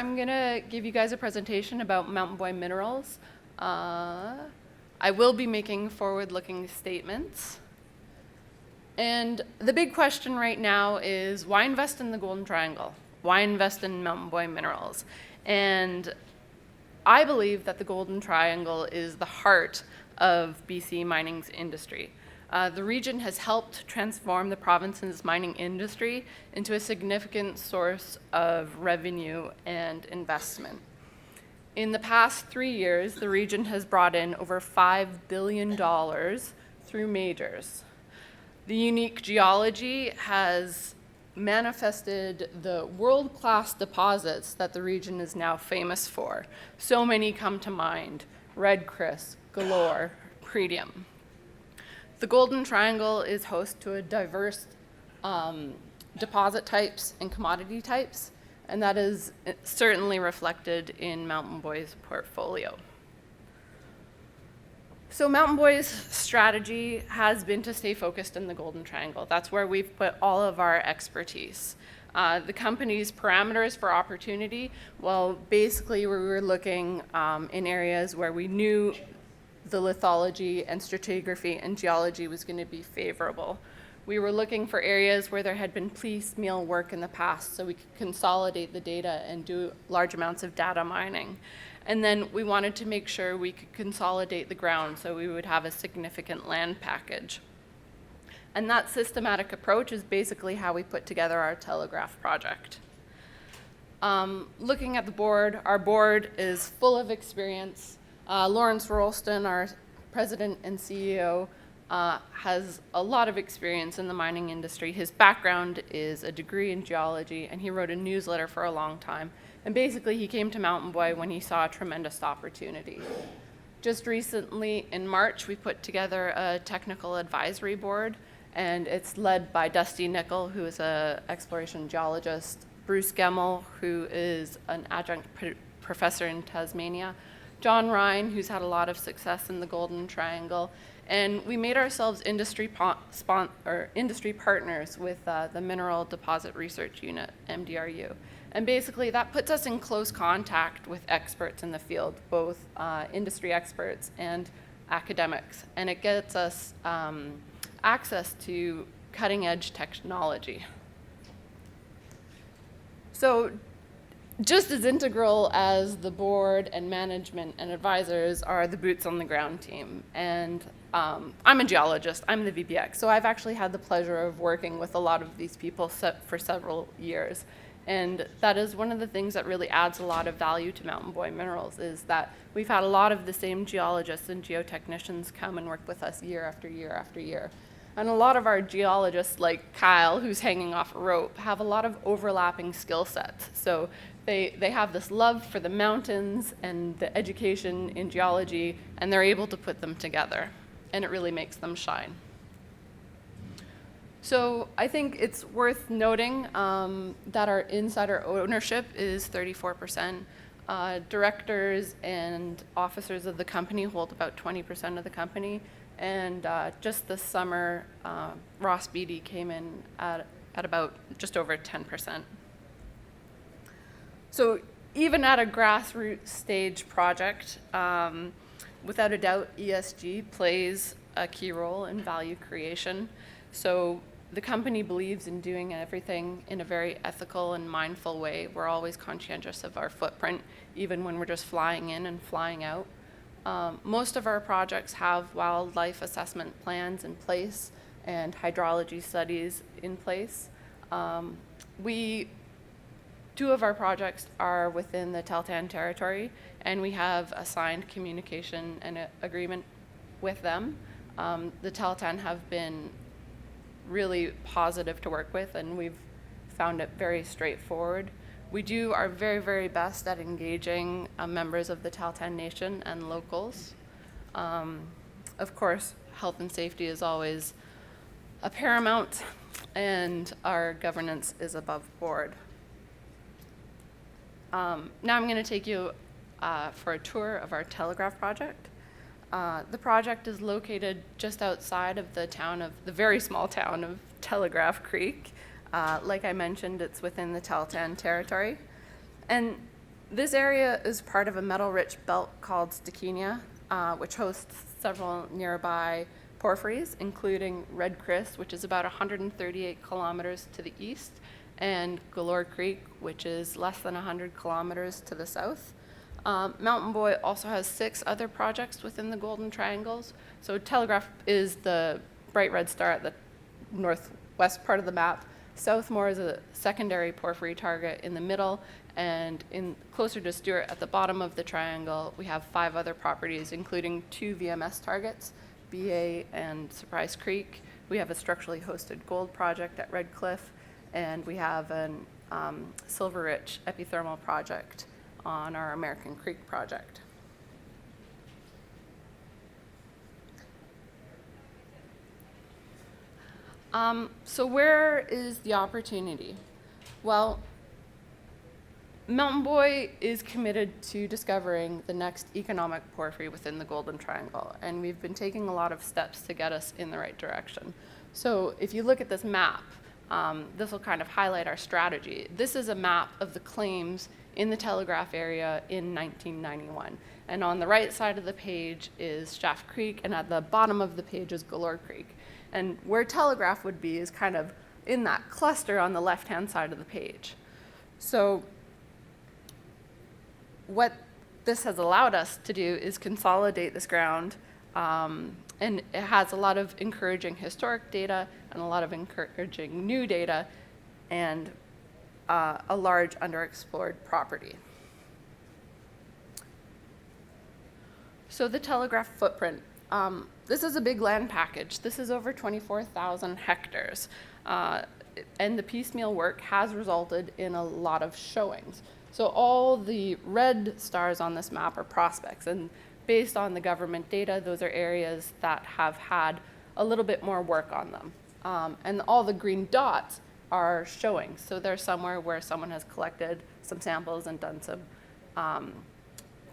I'm gonna give you guys a presentation about Mountain Boy Minerals. I will be making forward-looking statements. And the big question right now is, why invest in the Golden Triangle? Why invest in Mountain Boy Minerals? And I believe that the Golden Triangle is the heart of BC mining's industry. The region has helped transform the province's mining industry into a significant source of revenue and investment. In the past 3 years, the region has brought in over $5 billion through majors. The unique geology has manifested the world-class deposits that the region is now famous for. So many come to mind: Red Chris, Galore, Pretium. The Golden Triangle is host to a diverse deposit types and commodity types, and that is certainly reflected in Mountain Boy's portfolio. So Mountain Boy's strategy has been to stay focused in the Golden Triangle. That's where we've put all of our expertise. The company's parameters for opportunity, well, basically we were looking in areas where we knew the lithology and stratigraphy and geology was going to be favorable. We were looking for areas where there had been piecemeal work in the past so we could consolidate the data and do large amounts of data mining. And then we wanted to make sure we could consolidate the ground so we would have a significant land package. And that systematic approach is basically how we put together our TELEGRAPH project. Looking at the board, our board is full of experience. Lawrence Rolston, our president and CEO, has a lot of experience in the mining industry. His background is a degree in geology, and he wrote a newsletter for a long time. And basically, he came to Mountain Boy when he saw a tremendous opportunity. Just recently, in March, we put together a technical advisory board, and it's led by Dusty Nickel, who is an exploration geologist, Bruce Gemmell, who is an adjunct professor in Tasmania, John Ryan, who's had a lot of success in the Golden Triangle, and we made ourselves industry partners with the Mineral Deposit Research Unit, MDRU. And basically that puts us in close contact with experts in the field, both industry experts and academics. And it gets us access to cutting edge technology. So just as integral as the board and management and advisors are the boots on the ground team. And I'm a geologist, I'm the VPX, so I've actually had the pleasure of working with a lot of these people for several years. And that is one of the things that really adds a lot of value to Mountain Boy Minerals, is that we've had a lot of the same geologists and geotechnicians come and work with us year after year after year. And a lot of our geologists, like Kyle, who's hanging off a rope, have a lot of overlapping skill sets. So they have this love for the mountains and the education in geology, and they're able to put them together, and it really makes them shine. So I think it's worth noting that our insider ownership is 34%. Directors and officers of the company hold about 20% of the company. And just this summer, Ross Beatty came in at about just over 10%. So even at a grassroots stage project, without a doubt, ESG plays a key role in value creation. So the company believes in doing everything in a very ethical and mindful way. We're always conscientious of our footprint, even when we're just flying in and flying out. Most of our projects have wildlife assessment plans in place and hydrology studies in place. Two of our projects are within the Tahltan territory, and we have a signed communication and agreement with them. The Tahltan have been really positive to work with, and we've found it very straightforward. We do our very, very best at engaging members of the Tahltan Nation and locals. Of course, health and safety is always a paramount, and our governance is above board. Now I'm going to take you for a tour of our TELEGRAPH project. The project is located just outside of the very small town of Telegraph Creek. Like I mentioned, it's within the Tahltan territory. And This area is part of a metal-rich belt called Stachenia, which hosts several nearby porphyries, including Red Chris, which is about 138 kilometers to the east, and Galore Creek, which is less than 100 kilometers to the south. Mountain Boy also has 6 other projects within the Golden Triangles. So Telegraph is the bright red star at the northwest part of the map. Southmore is a secondary porphyry target in the middle, and closer to Stewart at the bottom of the triangle, we have 5 other properties, including 2 VMS targets, BA and Surprise Creek. We have a structurally hosted gold project at Red Cliff, and we have an silver-rich epithermal project on our American Creek project. So where is the opportunity? Well, Mountain Boy is committed to discovering the next economic porphyry within the Golden Triangle, and we've been taking a lot of steps to get us in the right direction. So if you look at this map, this will kind of highlight our strategy. This is a map of the claims in the Telegraph area in 1991. And on the right side of the page is Shaft Creek, and at the bottom of the page is Galore Creek. And where Telegraph would be is kind of in that cluster on the left-hand side of the page. So what this has allowed us to do is consolidate this ground, and it has a lot of encouraging historic data and a lot of encouraging new data, and a large underexplored property. So the Telegraph footprint. This is a big land package. This is over 24,000 hectares. And the piecemeal work has resulted in a lot of showings. So all the red stars on this map are prospects. And based on the government data, those are areas that have had a little bit more work on them. And all the green dots are showings. So they're somewhere where someone has collected some samples and done some,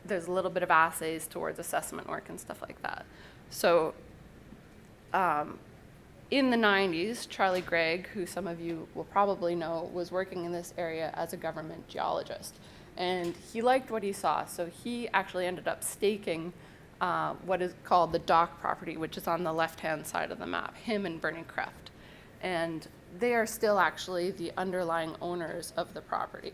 there's a little bit of assays towards assessment work and stuff like that. So in the 90s, Charlie Gregg, who some of you will probably know, was working in this area as a government geologist. And he liked what he saw, so he actually ended up staking what is called the Dock property, which is on the left-hand side of the map, him and Bernie Kreft. And they are still actually the underlying owners of the property.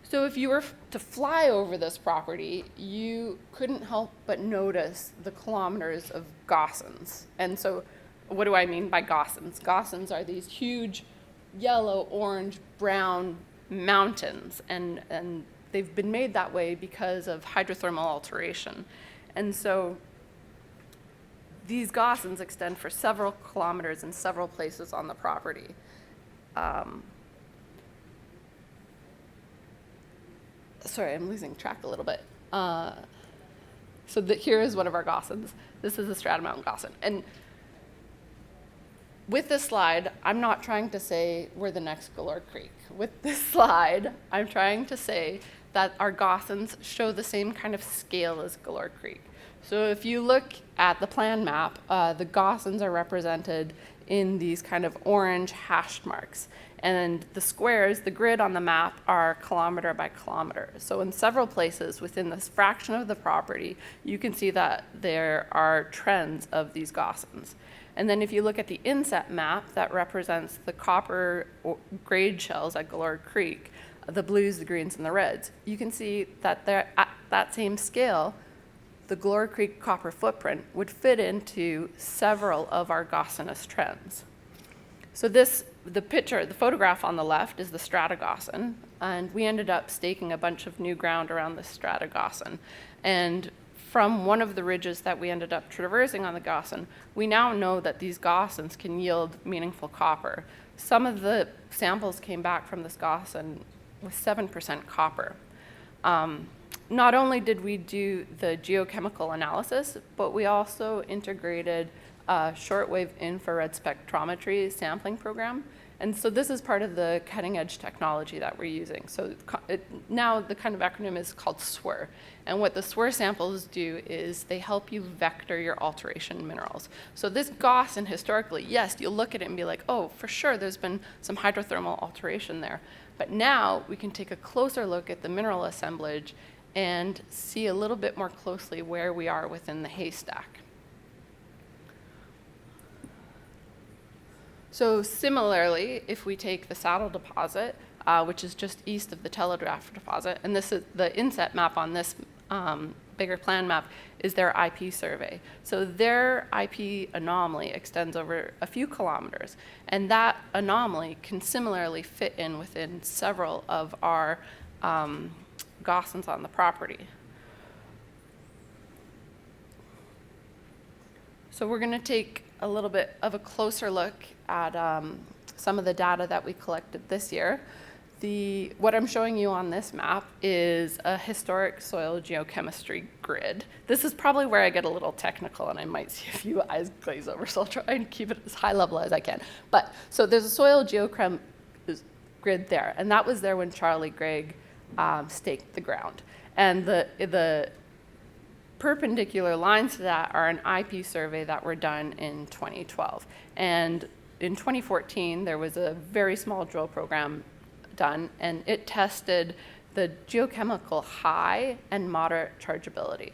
So if you were to fly over this property, you couldn't help but notice the kilometers of gossans. And so what do I mean by gossans? Gossans are these huge yellow, orange, brown mountains, and they've been made that way because of hydrothermal alteration. And so these gossans extend for several kilometers in several places on the property. Sorry, I'm losing track a little bit. So here is one of our gossans. This is the Strata Mountain gossan. And with this slide, I'm not trying to say we're the next Galore Creek. With this slide, I'm trying to say that our gossans show the same kind of scale as Galore Creek. So if you look at the plan map, the gossans are represented in these kind of orange hashed marks. And the squares, the grid on the map, are kilometer by kilometer. So in several places within this fraction of the property, you can see that there are trends of these gossans. And then if you look at the inset map that represents the copper grade shells at Galore Creek, the blues, the greens, and the reds, you can see that they're at that same scale, the Galore Creek copper footprint would fit into several of our gossanous trends. So the photograph on the left is the strata gossan, and we ended up staking a bunch of new ground around the strata gossan. And from one of the ridges that we ended up traversing on the gossan, we now know that these gossans can yield meaningful copper. Some of the samples came back from this gossan with 7% copper. Not only did we do the geochemical analysis, but we also integrated a shortwave infrared spectrometry sampling program. And so this is part of the cutting edge technology that we're using. So now the kind of acronym is called SWIR. And what the SWIR samples do is they help you vector your alteration minerals. So this gossan historically, yes, you'll look at it and be like, oh, for sure, there's been some hydrothermal alteration there. But now we can take a closer look at the mineral assemblage and see a little bit more closely where we are within the haystack. So similarly, if we take the Saddle deposit, which is just east of the Telegraph deposit, and this is the inset map on this bigger plan map is their IP survey. So their IP anomaly extends over a few kilometers, and that anomaly can similarly fit in within several of our Gaussons on the property. So we're going to take a little bit of a closer look at some of the data that we collected this year. What I'm showing you on this map is a historic soil geochemistry grid. This is probably where I get a little technical and I might see a few eyes glaze over, so I'll try and keep it as high level as I can. But so there's a soil geochem grid there, and that was there when Charlie Gregg staked the ground. And the perpendicular lines to that are an IP survey that were done in 2012. And in 2014, there was a very small drill program done, and it tested the geochemical high and moderate chargeability.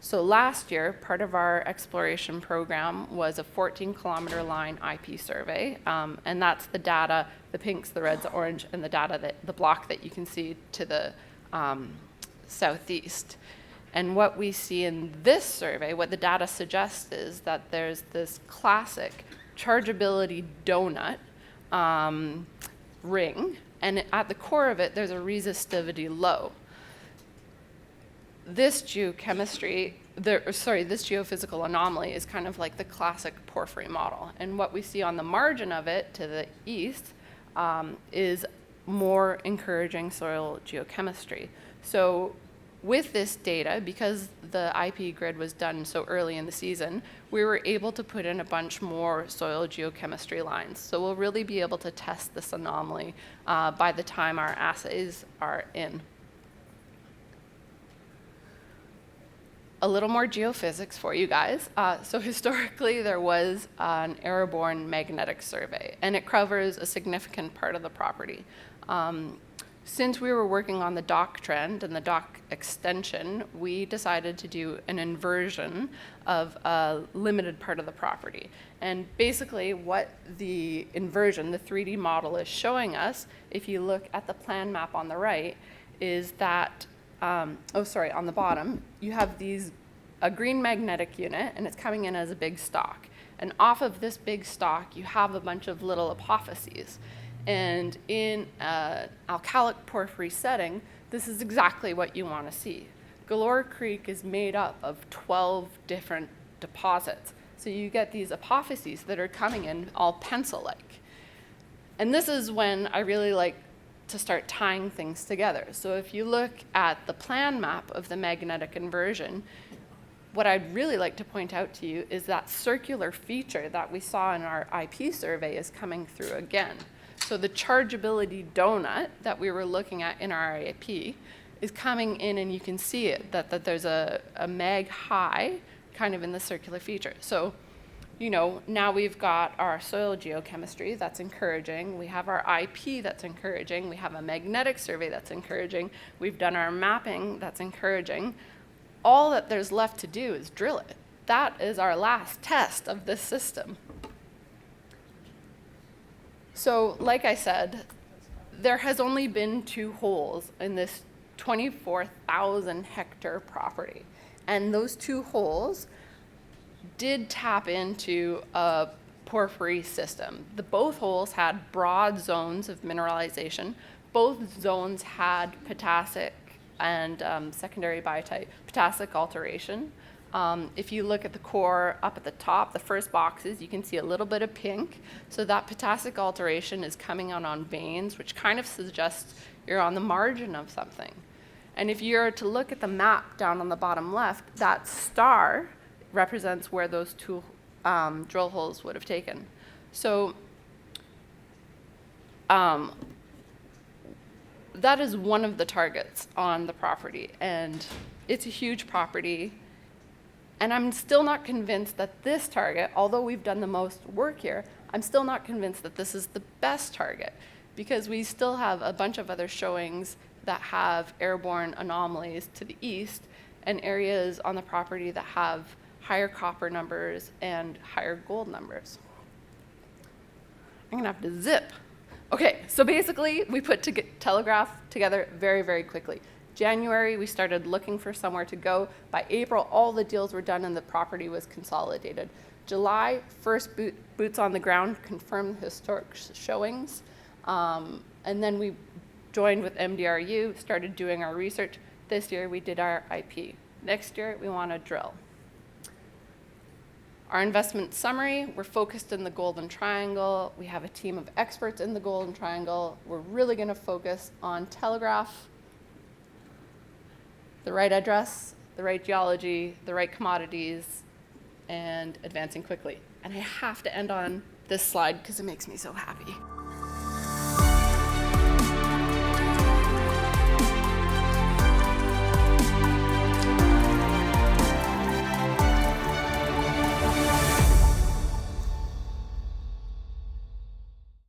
So last year, part of our exploration program was a 14-kilometer line IP survey, and that's the data, the pinks, the reds, the orange, and the data, the block that you can see to the southeast. And what we see in this survey, what the data suggests is that there's this classic chargeability donut ring, and at the core of it, there's a resistivity low. This geochemistry, this geophysical anomaly is kind of like the classic porphyry model. And what we see on the margin of it to the east is more encouraging soil geochemistry. So with this data, because the IP grid was done so early in the season, we were able to put in a bunch more soil geochemistry lines. So we'll really be able to test this anomaly by the time our assays are in. A little more geophysics for you guys. So historically, there was an airborne magnetic survey, and it covers a significant part of the property. Since we were working on the dock trend and the dock extension, we decided to do an inversion of a limited part of the property. And basically what the inversion, the 3D model, is showing us, if you look at the plan map on the right, is that, on the bottom, you have a green magnetic unit, and it's coming in as a big stalk. And off of this big stalk, you have a bunch of little apophyses. And in an alkalic porphyry setting, this is exactly what you want to see. Galore Creek is made up of 12 different deposits. So you get these apophyses that are coming in all pencil-like. And this is when I really like to start tying things together. So if you look at the plan map of the magnetic inversion, what I'd really like to point out to you is that circular feature that we saw in our IP survey is coming through again. So the chargeability donut that we were looking at in our IP is coming in, and you can see it, that there's a mag high kind of in the circular feature. So, you know, now we've got our soil geochemistry, that's encouraging. We have our IP, that's encouraging. We have a magnetic survey, that's encouraging. We've done our mapping, that's encouraging. All that there's left to do is drill it. That is our last test of this system. So, like I said, there has only been 2 holes in this 24,000 hectare property. And those 2 holes did tap into a porphyry system. Both holes had broad zones of mineralization. Both zones had potassic and secondary biotite potassic alteration. If you look at the core up at the top, the first boxes, you can see a little bit of pink. So that potassic alteration is coming out on veins, which kind of suggests you're on the margin of something. And if you're to look at the map down on the bottom left, that star represents where those 2 drill holes would have taken. So that is one of the targets on the property, and it's a huge property. And I'm still not convinced that this target, although we've done the most work here, I'm still not convinced that this is the best target. because we still have a bunch of other showings that have airborne anomalies to the east and areas on the property that have higher copper numbers and higher gold numbers. I'm gonna have to zip. Okay, so basically we put TELEGRAPH together very, very quickly. January, we started looking for somewhere to go. By April, all the deals were done and the property was consolidated. July, first boots on the ground, confirmed historic showings. And then we joined with MDRU, started doing our research. This year, we did our IP. Next year, we want to drill. Our investment summary, we're focused in the Golden Triangle. We have a team of experts in the Golden Triangle. We're really going to focus on TELEGRAPH, the right address, the right geology, the right commodities, and advancing quickly. And I have to end on this slide because it makes me so happy.